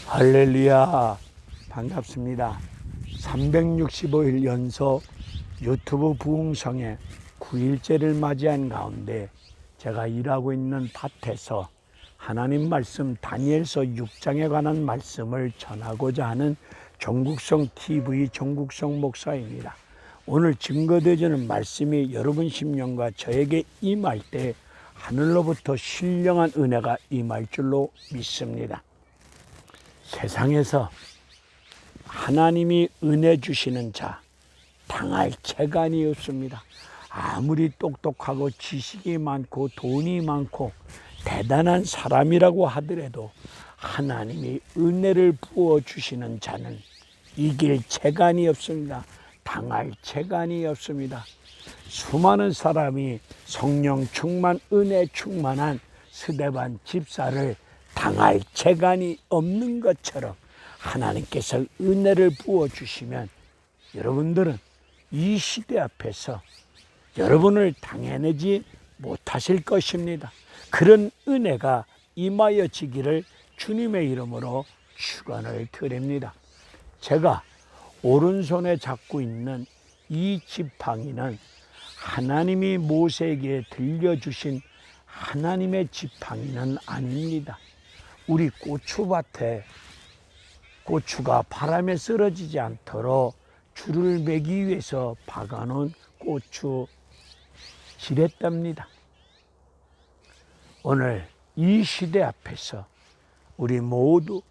할렐루야, 반갑습니다. 365일 연속 유튜브 부흥성의 9일째를 맞이한 가운데 제가 일하고 있는 밭에서 하나님 말씀 다니엘서 6장에 관한 말씀을 전하고자 하는 종국성 TV 종국성 목사입니다. 오늘 증거되어지는 말씀이 여러분 심령과 저에게 임할 때 하늘로부터 신령한 은혜가 임할 줄로 믿습니다. 세상에서 하나님이 은혜 주시는 자 당할 재간이 없습니다. 아무리 똑똑하고 지식이 많고 돈이 많고 대단한 사람이라고 하더라도 하나님이 은혜를 부어 주시는 자는 이길 재간이 없습니다. 당할 재간이 없습니다. 수많은 사람이 성령 충만 은혜 충만한 스데반 집사를 당할 재간이 없는 것처럼 하나님께서 은혜를 부어주시면 여러분들은 이 시대 앞에서 여러분을 당해내지 못하실 것입니다. 그런 은혜가 임하여지기를 주님의 이름으로 축원을 드립니다. 제가 오른손에 잡고 있는 이 지팡이는 하나님이 모세에게 들려주신 하나님의 지팡이는 아닙니다. 우리 고추밭에 고추가 바람에 쓰러지지 않도록 줄을 매기 위해서 박아놓은 고추 지렛대입니다. 오늘 이 시대 앞에서 우리 모두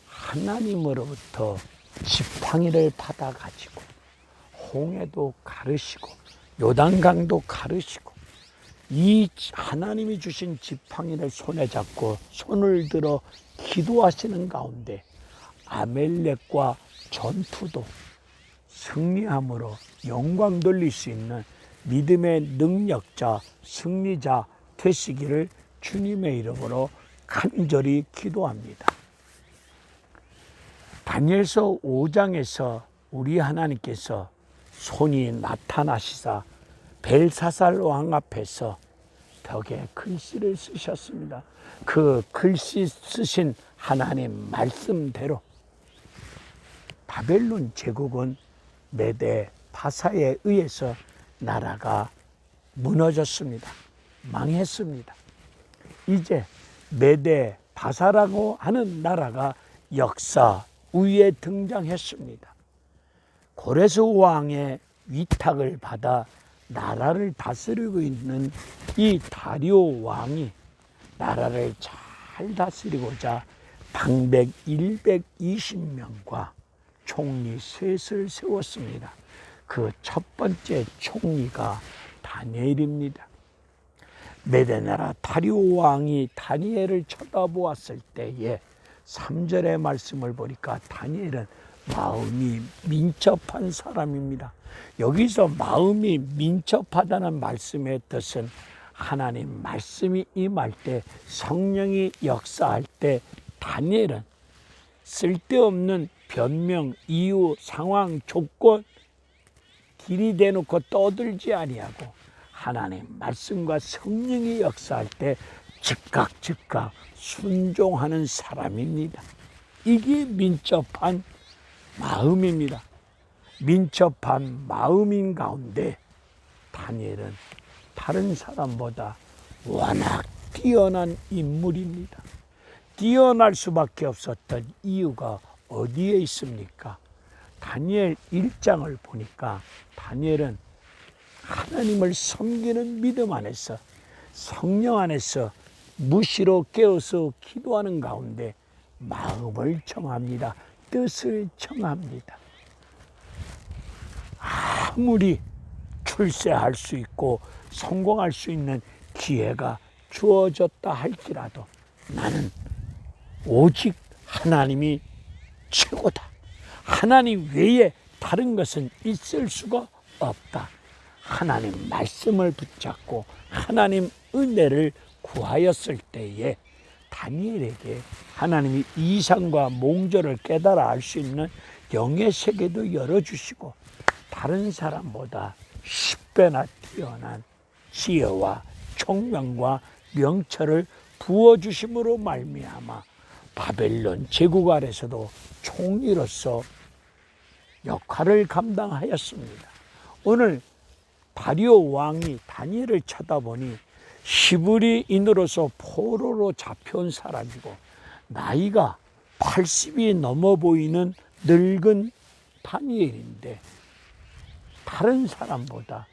하나님으로부터 지팡이를 받아가지고 홍해도 가르시고 요단강도 가르시고 이 하나님이 주신 지팡이를 손에 잡고 손을 들어 기도하시는 가운데 아멜렉과 전투도 승리함으로 영광 돌릴 수 있는 믿음의 능력자, 승리자 되시기를 주님의 이름으로 간절히 기도합니다. 다니엘서 5장에서 우리 하나님께서 손이 나타나시사 벨사살 왕 앞에서 벽에 글씨를 쓰셨습니다. 그 글씨 쓰신 하나님 말씀대로 바벨론 제국은 메대 바사에 의해서 나라가 무너졌습니다. 망했습니다. 이제 메대 바사라고 하는 나라가 역사 위에 등장했습니다. 고레스 왕의 위탁을 받아 나라를 다스리고 있는 이 다리오 왕이 나라를 잘 다스리고자 방백 120명과 총리 셋을 세웠습니다. 그 첫 번째 총리가 다니엘입니다. 메대나라 다리오 왕이 다니엘을 쳐다보았을 때에 3절의 말씀을 보니까 다니엘은 마음이 민첩한 사람입니다. 여기서 마음이 민첩하다는 말씀의 뜻은 하나님 말씀이 임할 때 성령이 역사할 때 다니엘은 쓸데없는 변명, 이유, 상황, 조건 길이 대놓고 떠들지 아니하고 하나님 말씀과 성령이 역사할 때 즉각 순종하는 사람입니다. 이게 민첩한 마음입니다. 민첩한 마음인 가운데 다니엘은 다른 사람보다 워낙 뛰어난 인물입니다. 뛰어날 수밖에 없었던 이유가 어디에 있습니까? 다니엘 1장을 보니까 다니엘은 하나님을 섬기는 믿음 안에서 성령 안에서 무시로 깨어서 기도하는 가운데 마음을 청합니다. 뜻을 청합니다. 아무리 출세할 수 있고 성공할 수 있는 기회가 주어졌다 할지라도 나는 오직 하나님이 최고다. 하나님 외에 다른 것은 있을 수가 없다. 하나님 말씀을 붙잡고 하나님 은혜를 구하였을 때에 다니엘에게 하나님이 이상과 몽조를 깨달아 알 수 있는 영의 세계도 열어주시고 다른 사람보다 10배나 뛰어난 지혜와 총명과 명철을 부어주심으로 말미암아 바벨론 제국 아래서도 총리로서 역할을 감당하였습니다. 오늘 다리오 왕이 다니엘을 쳐다보니 히브리인으로서 포로로 잡혀온 사람이고 나이가 80이 넘어 보이는 늙은 다니엘인데 다른 사람보다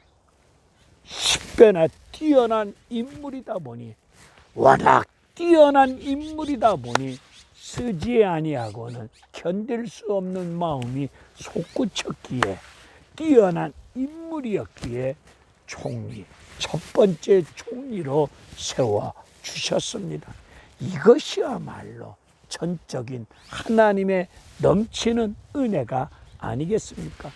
10배나 뛰어난 인물이다 보니 워낙 뛰어난 인물이다 보니 쓰지 아니하고는 견딜 수 없는 마음이 솟구쳤기에 뛰어난 인물이었기에 총리, 첫 번째 총리로 세워주셨습니다. 이것이야말로 전적인 하나님의 넘치는 은혜가 아니겠습니까?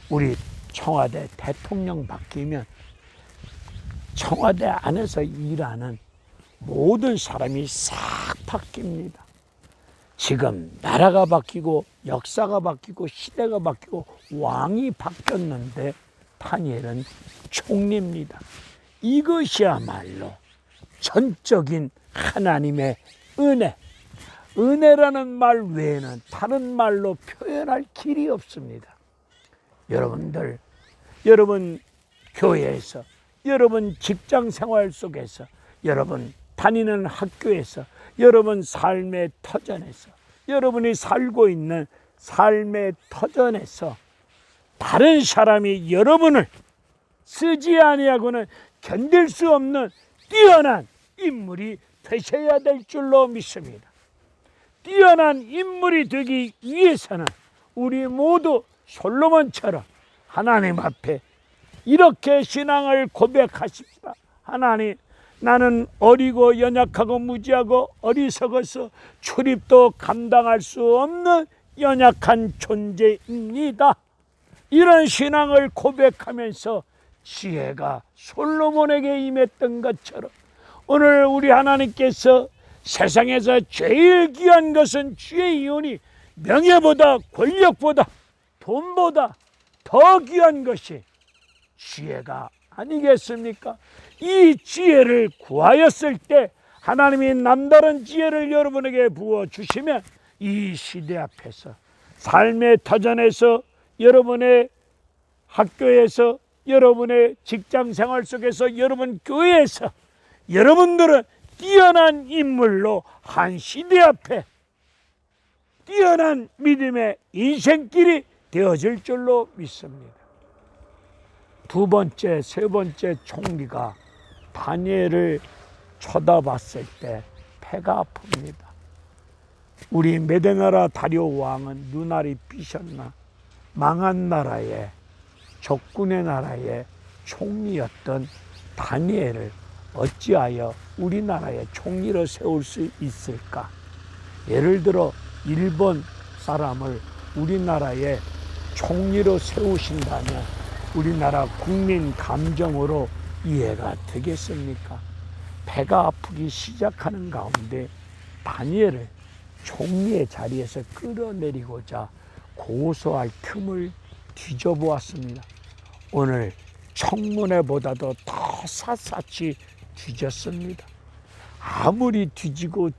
우리 청와대 대통령 바뀌면 청와대 안에서 일하는 모든 사람이 싹 바뀝니다. 지금 나라가 바뀌고 역사가 바뀌고 시대가 바뀌고 왕이 바뀌었는데 다니엘은 총리입니다. 이것이야말로 전적인 하나님의 은혜. 은혜라는 말 외에는 다른 말로 표현할 길이 없습니다. 여러분들, 여러분 교회에서, 여러분 직장 생활 속에서, 여러분 다니는 학교에서, 여러분 삶의 터전에서, 여러분이 살고 있는 삶의 터전에서 다른 사람이 여러분을 쓰지 아니하고는 견딜 수 없는 뛰어난 인물이 되셔야 될 줄로 믿습니다. 뛰어난 인물이 되기 위해서는 우리 모두 솔로몬처럼 하나님 앞에 이렇게 신앙을 고백하십시다. 하나님, 나는 어리고 연약하고 무지하고 어리석어서 출입도 감당할 수 없는 연약한 존재입니다. 이런 신앙을 고백하면서 지혜가 솔로몬에게 임했던 것처럼 오늘 우리 하나님께서 세상에서 제일 귀한 것은 주의 이혼이 명예보다 권력보다 돈보다 더 귀한 것이 지혜가 아니겠습니까? 이 지혜를 구하였을 때 하나님이 남다른 지혜를 여러분에게 부어주시면 이 시대 앞에서 삶의 터전에서 여러분의 학교에서 여러분의 직장생활 속에서 여러분 교회에서 여러분들은 뛰어난 인물로 한 시대 앞에 뛰어난 믿음의 인생길이 되어질 줄로 믿습니다. 두 번째, 세 번째 총리가 다니엘을 쳐다봤을 때 배가 아픕니다. 우리 메대나라 다리오 왕은 눈알이 삐셨나 망한 나라의 적군의 나라의 총리였던 다니엘을 어찌하여 우리나라의 총리로 세울 수 있을까? 예를 들어 일본 사람을 우리나라의 총리로 세우신다면 우리나라 국민 감정으로 이해가 되겠습니까? 배가 아프기 시작하는 가운데 다니엘을 총리의 자리에서 끌어내리고자 고소할 틈을 뒤져보았습니다. 오늘 청문회보다도 더 샅샅이 뒤졌습니다. 아무리 뒤지고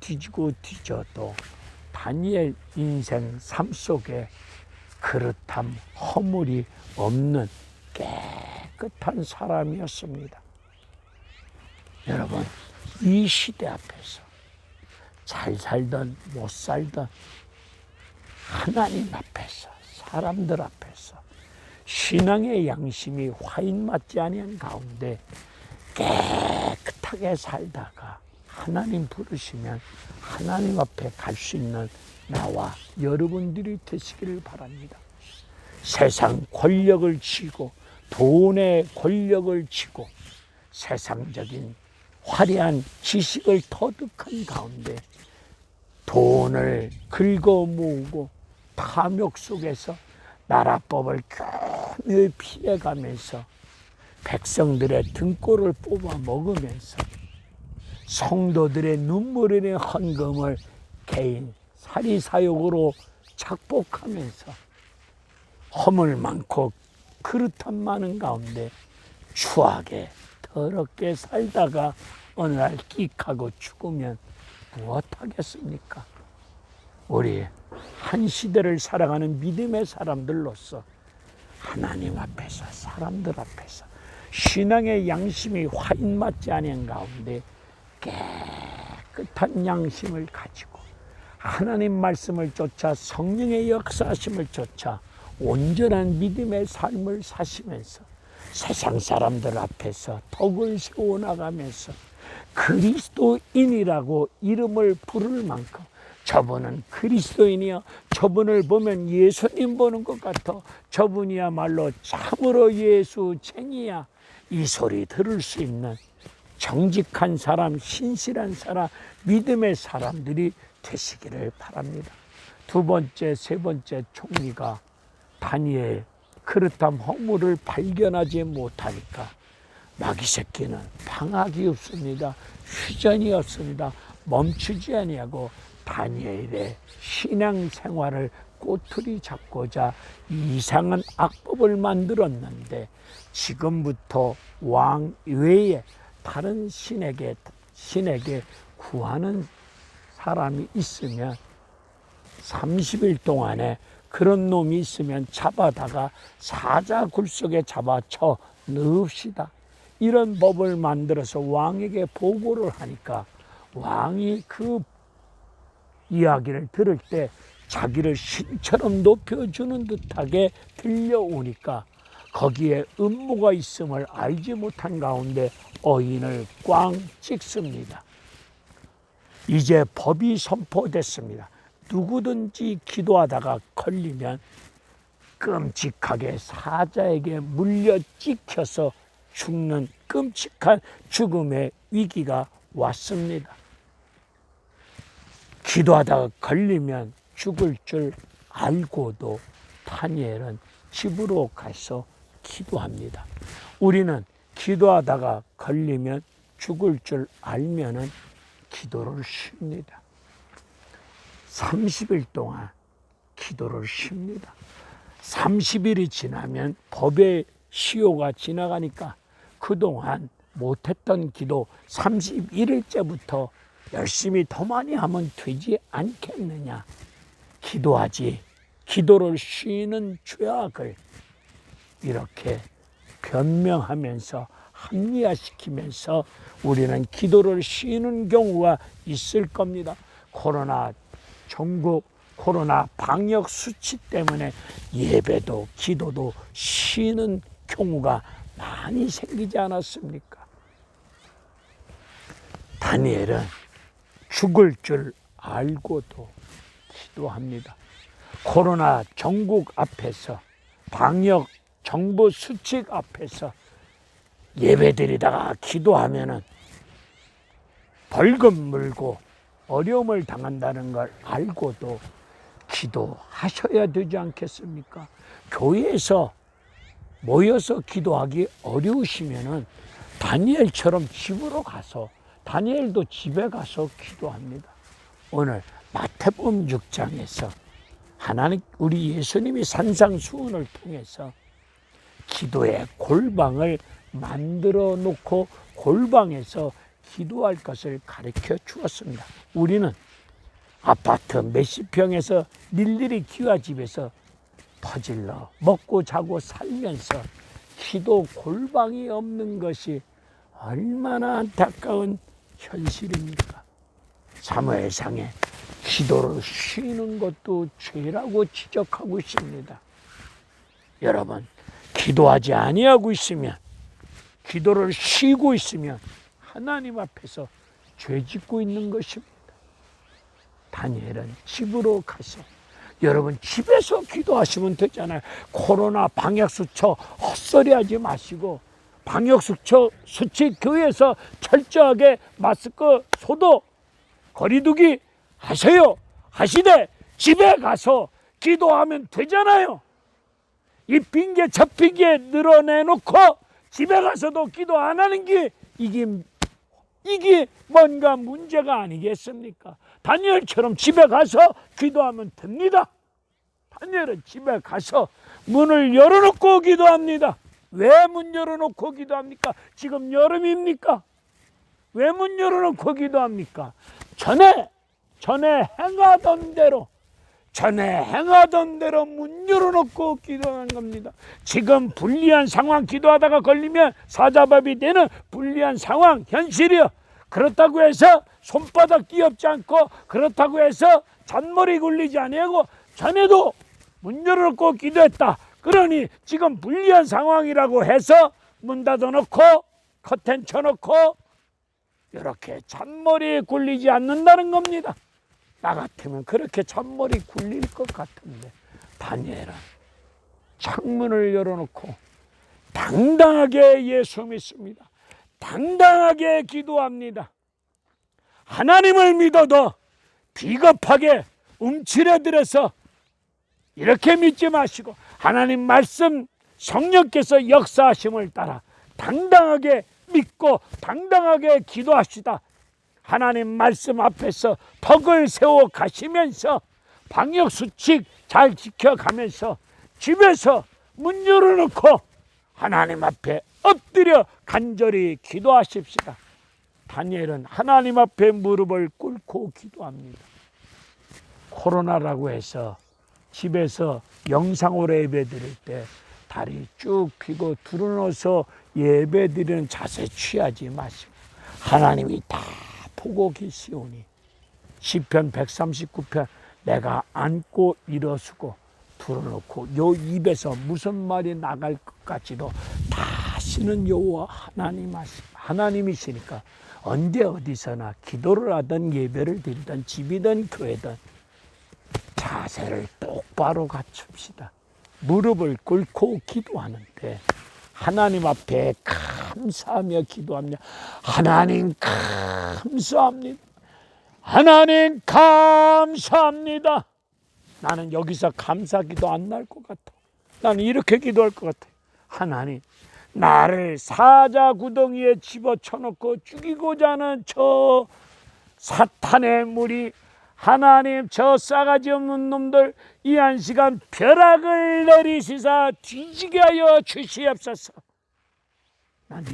뒤져도 다니엘 인생 삶 속에 그릇함, 허물이 없는 깨끗한 사람이었습니다. 여러분, 이 시대 앞에서 잘 살던 못 살던 하나님 앞에서 사람들 앞에서 신앙의 양심이 화인 맞지 아니한 가운데 깨끗하게 살다가 하나님 부르시면 하나님 앞에 갈 수 있는 나와 여러분들이 되시기를 바랍니다. 세상 권력을 쥐고 돈의 권력을 쥐고 세상적인 화려한 지식을 터득한 가운데 돈을 긁어 모으고 탐욕 속에서 나라법을 교묘히 피해가면서 백성들의 등골을 뽑아 먹으면서 성도들의 눈물의 헌금을 개인 사리사욕으로 착복하면서 허물 많고 그릇한 많은 가운데 추하게 더럽게 살다가 어느 날 끽하고 죽으면 무엇하겠습니까? 우리 한 시대를 살아가는 믿음의 사람들로서 하나님 앞에서, 사람들 앞에서 신앙의 양심이 화인맞지 않은 가운데 깨끗한 양심을 가지고 하나님 말씀을 쫓아 성령의 역사하심을 쫓아 온전한 믿음의 삶을 사시면서 세상 사람들 앞에서 덕을 세워나가면서 그리스도인이라고 이름을 부를 만큼 저분은 그리스도인이야, 저분을 보면 예수님 보는 것 같아, 저분이야말로 참으로 예수쟁이야, 이 소리 들을 수 있는 정직한 사람, 신실한 사람, 믿음의 사람들이 되시기를 바랍니다. 두 번째, 세 번째 총리가 다니엘 그릇함 허물을 발견하지 못하니까 마귀 새끼는 방학이 없습니다. 휴전이 없습니다. 멈추지 아니하고 다니엘의 신앙생활을 꼬투리 잡고자 이상한 악법을 만들었는데, 지금부터 왕 외에 다른 신에게 구하는 사람이 있으면 30일 동안에 그런 놈이 있으면 잡아다가 사자굴 속에 잡아쳐 넣읍시다. 이런 법을 만들어서 왕에게 보고를 하니까 왕이 그 이야기를 들을 때 자기를 신처럼 높여주는 듯하게 들려오니까 거기에 음모가 있음을 알지 못한 가운데 어인을 꽝 찍습니다. 이제 법이 선포됐습니다. 누구든지 기도하다가 걸리면 끔찍하게 사자에게 물려 찍혀서 죽는 끔찍한 죽음의 위기가 왔습니다. 기도하다가 걸리면 죽을 줄 알고도 다니엘은 집으로 가서 기도합니다. 우리는 기도하다가 걸리면 죽을 줄 알면은 기도를 쉽니다. 30일 동안 기도를 쉽니다. 30일이 지나면 법의 시효가 지나가니까 그동안 못했던 기도 31일째부터 열심히 더 많이 하면 되지 않겠느냐. 기도하지, 기도를 쉬는 죄악을 이렇게 변명하면서 합리화시키면서 우리는 기도를 쉬는 경우가 있을 겁니다. 전국 코로나 방역 수치 때문에 예배도 기도도 쉬는 경우가 많이 생기지 않았습니까? 다니엘은 죽을 줄 알고도 기도합니다. 코로나 전국 앞에서, 방역 정부 수칙 앞에서 예배드리다가 기도하면은 벌금 물고 어려움을 당한다는 걸 알고도 기도하셔야 되지 않겠습니까? 교회에서 모여서 기도하기 어려우시면은 다니엘처럼 집으로 가서, 다니엘도 집에 가서 기도합니다. 오늘 마태복음 6장에서 하나님, 우리 예수님이 산상수훈을 통해서 기도의 골방을 만들어 놓고 골방에서 기도할 것을 가르쳐 주었습니다. 우리는 아파트 몇십 평에서 일일이 기와집에서 퍼질러 먹고 자고 살면서 기도 골방이 없는 것이 얼마나 안타까운 현실입니까? 사무엘상에 기도를 쉬는 것도 죄라고 지적하고 있습니다. 여러분, 기도하지 아니하고 있으면, 기도를 쉬고 있으면 하나님 앞에서 죄 짓고 있는 것입니다. 다니엘은 집으로 가서, 여러분 집에서 기도하시면 되잖아요. 코로나 방역수칙 헛소리하지 마시고, 방역수칙 교회에서 철저하게 마스크, 소독, 거리두기 하세요. 하시되 집에 가서 기도하면 되잖아요. 이 핑계 저 핑계 늘어내놓고 집에 가서도 기도 안 하는 게 이게 뭔가 문제가 아니겠습니까? 다니엘처럼 집에 가서 기도하면 됩니다. 다니엘은 집에 가서 문을 열어놓고 기도합니다. 왜 문 열어놓고 기도합니까? 지금 여름입니까? 왜 문 열어놓고 기도합니까? 전에 행하던 대로 전에 행하던 대로 문 열어놓고 기도하는 겁니다. 지금 불리한 상황 기도하다가 걸리면 사자밥이 되는 불리한 상황 현실이요. 그렇다고 해서 손바닥 끼얹지 않고, 그렇다고 해서 잔머리 굴리지 아니하고 전에도 문 열어놓고 기도했다. 그러니 지금 불리한 상황이라고 해서 문 닫아놓고 커튼 쳐놓고 이렇게 잔머리 굴리지 않는다는 겁니다. 나 같으면 그렇게 잔머리 굴릴 것 같은데, 다니엘은 창문을 열어놓고 당당하게 예수 믿습니다. 당당하게 기도합니다. 하나님을 믿어도 비겁하게 움츠려들어서 이렇게 믿지 마시고, 하나님 말씀 성령께서 역사하심을 따라 당당하게 믿고 당당하게 기도합시다. 하나님 말씀 앞에서 덕을 세워 가시면서 방역수칙 잘 지켜가면서 집에서 문 열어놓고 하나님 앞에 엎드려 간절히 기도하십시다. 다니엘은 하나님 앞에 무릎을 꿇고 기도합니다. 코로나라고 해서 집에서 영상으로 예배 드릴 때 다리 쭉 펴고 두루누워서 예배 드리는 자세 취하지 마시고, 하나님이 다 보고 계시오니 시편 139편 내가 앉고 일어서고 두루놓고 요 입에서 무슨 말이 나갈 것 같지도 다시는 여호와 하나님이시니까 언제 어디서나 기도를 하든 예배를 드리든 집이든 교회든 자세를 똑바로 갖춥시다. 무릎을 꿇고 기도하는데 하나님 앞에 감사하며 기도합니다. 하나님 감사합니다. 하나님 감사합니다. 나는 여기서 감사기도 안 날 것 같아. 나는 이렇게 기도할 것 같아. 하나님, 나를 사자 구덩이에 집어쳐놓고 죽이고자 하는 저 사탄의 무리, 하나님 저 싸가지 없는 놈들 이 한 시간 벼락을 내리시사 뒤지게 하여 주시옵소서. 난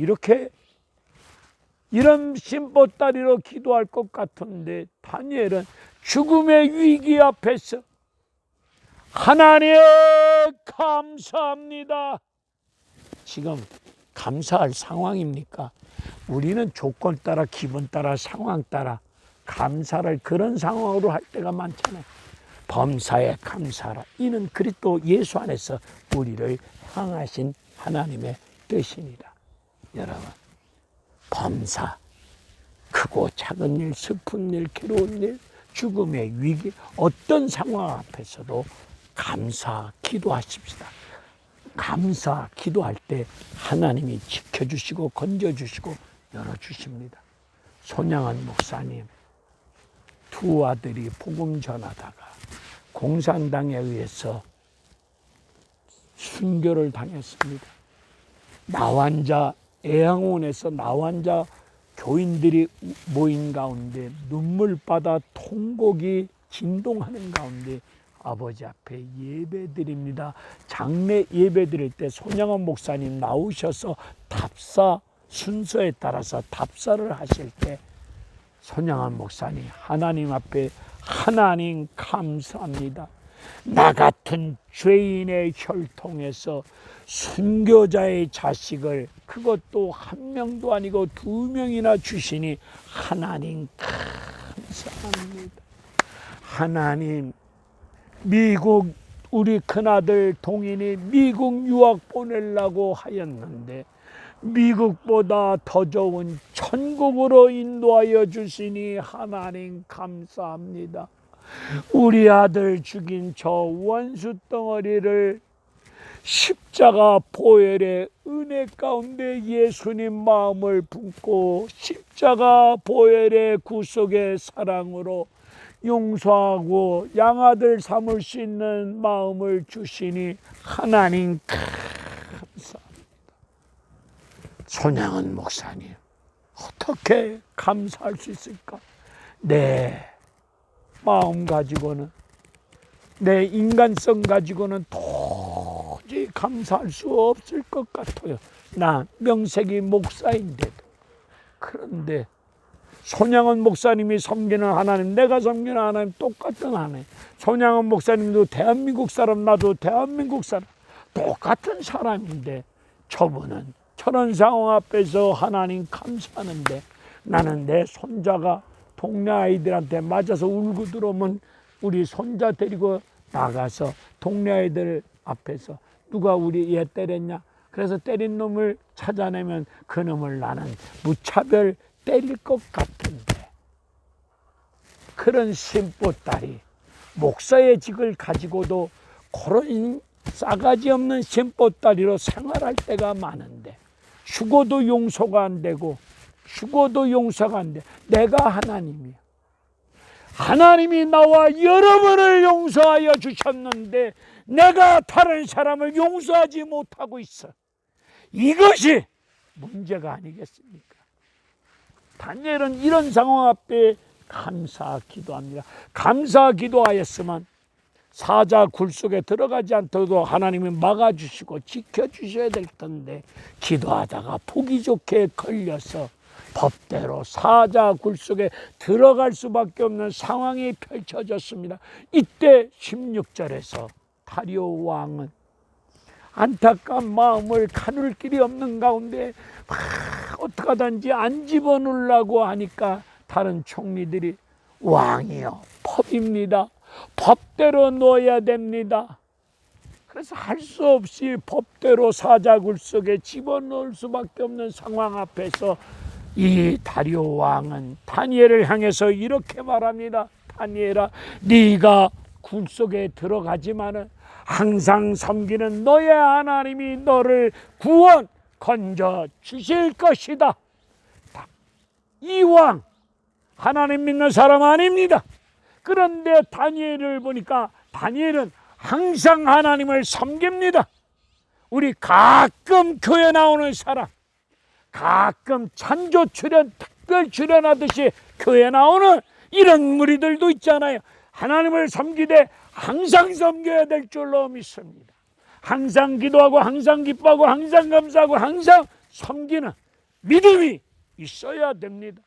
이런 신보따리로 기도할 것 같은데, 다니엘은 죽음의 위기 앞에서 하나님 감사합니다. 지금 감사할 상황입니까? 우리는 조건 따라 기분 따라 상황 따라 감사를 그런 상황으로 할 때가 많잖아요. 범사에 감사하라. 이는 그리스도 예수 안에서 우리를 향하신 하나님의 뜻입니다. 여러분, 범사, 크고 작은 일, 슬픈 일, 괴로운 일, 죽음의 위기, 어떤 상황 앞에서도 감사 기도하십시다. 감사 기도할 때 하나님이 지켜주시고 건져주시고 열어주십니다. 손양한 목사님 두 아들이 복음 전하다가 공산당에 의해서 순교를 당했습니다. 나환자 애양원에서 나환자 교인들이 모인 가운데 눈물바다 통곡이 진동하는 가운데 아버지 앞에 예배드립니다. 장례 예배드릴 때 손양원 목사님 나오셔서 답사 순서에 따라서 답사를 하실 때 손양원 목사님 하나님 앞에 하나님 감사합니다. 나 같은 죄인의 혈통에서 순교자의 자식을 그것도 한 명도 아니고 두 명이나 주시니 하나님 감사합니다. 하나님, 미국 우리 큰아들 동인이 미국 유학 보내려고 하였는데 미국보다 더 좋은 천국으로 인도하여 주시니 하나님 감사합니다. 우리 아들 죽인 저 원수 덩어리를 십자가 보혈의 은혜 가운데 예수님 마음을 품고 십자가 보혈의 구속의 사랑으로 용서하고 양아들 삼을 수 있는 마음을 주시니 하나님 감사합니다. 손양은 목사님, 어떻게 감사할 수 있을까? 내 마음 가지고는, 내 인간성 가지고는 도저히 감사할 수 없을 것 같아요. 나 명색이 목사인데도. 그런데 손양원 목사님이 섬기는 하나님, 내가 섬기는 하나님 똑같은 하나님. 손양원 목사님도 대한민국 사람, 나도 대한민국 사람, 똑같은 사람인데 저분은 저런 상황 앞에서 하나님 감사하는데, 나는 내 손자가 동네 아이들한테 맞아서 울고 들어오면 우리 손자 데리고 나가서 동네 아이들 앞에서 누가 우리 얘 때렸냐, 그래서 때린 놈을 찾아내면 그 놈을 나는 무차별 때릴 것 같은데, 그런 심보딸이 목사의 직을 가지고도 그런 싸가지 없는 심보딸이로 생활할 때가 많은데, 죽어도 용서가 안 되고 죽어도 용서가 안 돼. 내가 하나님이야. 하나님이 나와 여러분을 용서하여 주셨는데 내가 다른 사람을 용서하지 못하고 있어. 이것이 문제가 아니겠습니까? 다니엘은 이런 상황 앞에 감사 기도합니다. 감사 기도하였으면 사자 굴 속에 들어가지 않도록 하나님이 막아주시고 지켜주셔야 될 텐데, 기도하다가 보기 좋게 걸려서 법대로 사자 굴 속에 들어갈 수밖에 없는 상황이 펼쳐졌습니다. 이때 16절에서 다리오 왕은 안타까운 마음을 가눌 길이 없는 가운데 막 어떡하든지 안 집어넣으려고 하니까 다른 총리들이, 왕이요, 법입니다. 법대로 놓아야 됩니다. 그래서 할 수 없이 법대로 사자굴 속에 집어넣을 수밖에 없는 상황 앞에서 이 다리오 왕은 다니엘을 향해서 이렇게 말합니다. 다니엘아, 네가 굴 속에 들어가지만은 항상 섬기는 너의 하나님이 너를 구원 건져 주실 것이다. 이 왕 하나님 믿는 사람 아닙니다. 그런데 다니엘을 보니까 다니엘은 항상 하나님을 섬깁니다. 우리 가끔 교회 나오는 사람, 가끔 찬조 출연, 특별 출연하듯이 교회 나오는 이런 무리들도 있잖아요. 하나님을 섬기되 항상 섬겨야 될 줄로 믿습니다. 항상 기도하고 항상 기뻐하고 항상 감사하고 항상 섬기는 믿음이 있어야 됩니다.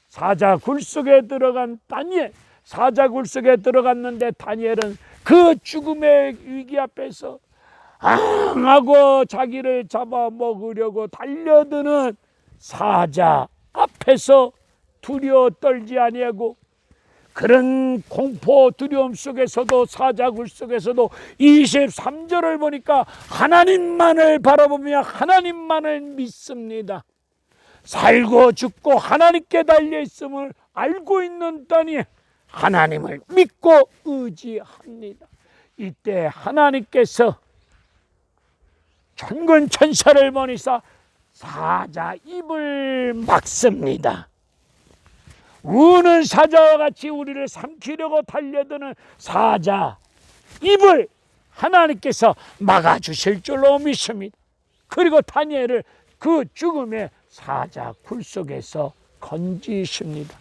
사자굴 속에 들어간 다니엘, 사자굴 속에 들어갔는데 다니엘은 그 죽음의 위기 앞에서 앙하고 자기를 잡아먹으려고 달려드는 사자 앞에서 두려워 떨지 아니하고, 그런 공포 두려움 속에서도 사자굴 속에서도 23절을 보니까 하나님만을 바라보며 하나님만을 믿습니다. 살고 죽고 하나님께 달려있음을 알고 있는 다니엘, 하나님을 믿고 의지합니다. 이때 하나님께서 천군 천사를 보내사 사자 입을 막습니다. 우는 사자와 같이 우리를 삼키려고 달려드는 사자 입을 하나님께서 막아주실 줄로 믿습니다. 그리고 다니엘을 그 죽음의 사자 굴 속에서 건지십니다.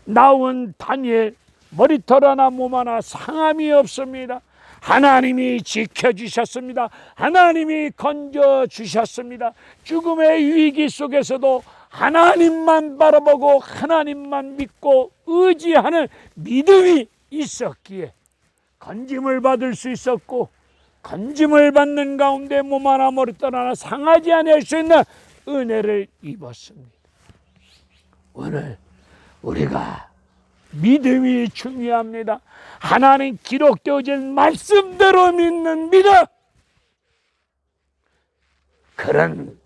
나온 다니엘 머리털 하나 몸 하나 상함이 없습니다. 하나님이 지켜주셨습니다. 하나님이 건져주셨습니다. 죽음의 위기 속에서도 하나님만 바라보고 하나님만 믿고 의지하는 믿음이 있었기에 건짐을 받을 수 있었고, 건짐을 받는 가운데 몸 하나 머리털 하나 상하지 않을 수 있는 은혜를 입었습니다. 오늘 우리가 믿음이 중요합니다. 하나님 기록되어진 말씀대로 믿는 믿음, 그런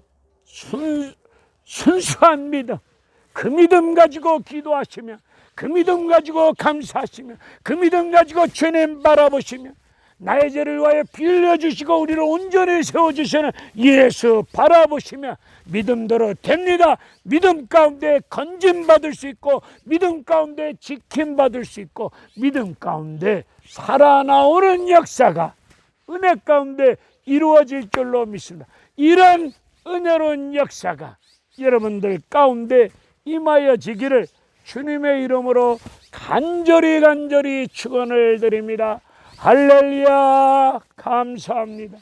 순수한 믿음, 그 믿음 가지고 기도하시며, 그 믿음 가지고 감사하시며, 그 믿음 가지고 주님 바라보시며, 나의 죄를 위하여 빌려주시고 우리를 온전히 세워주시는 예수 바라보시며 믿음대로 됩니다. 믿음 가운데 건짐받을 수 있고, 믿음 가운데 지킴받을 수 있고, 믿음 가운데 살아나오는 역사가 은혜 가운데 이루어질 줄로 믿습니다. 이런 은혜로운 역사가 여러분들 가운데 임하여지기를 주님의 이름으로 간절히 축원을 드립니다. 할렐루야, 감사합니다.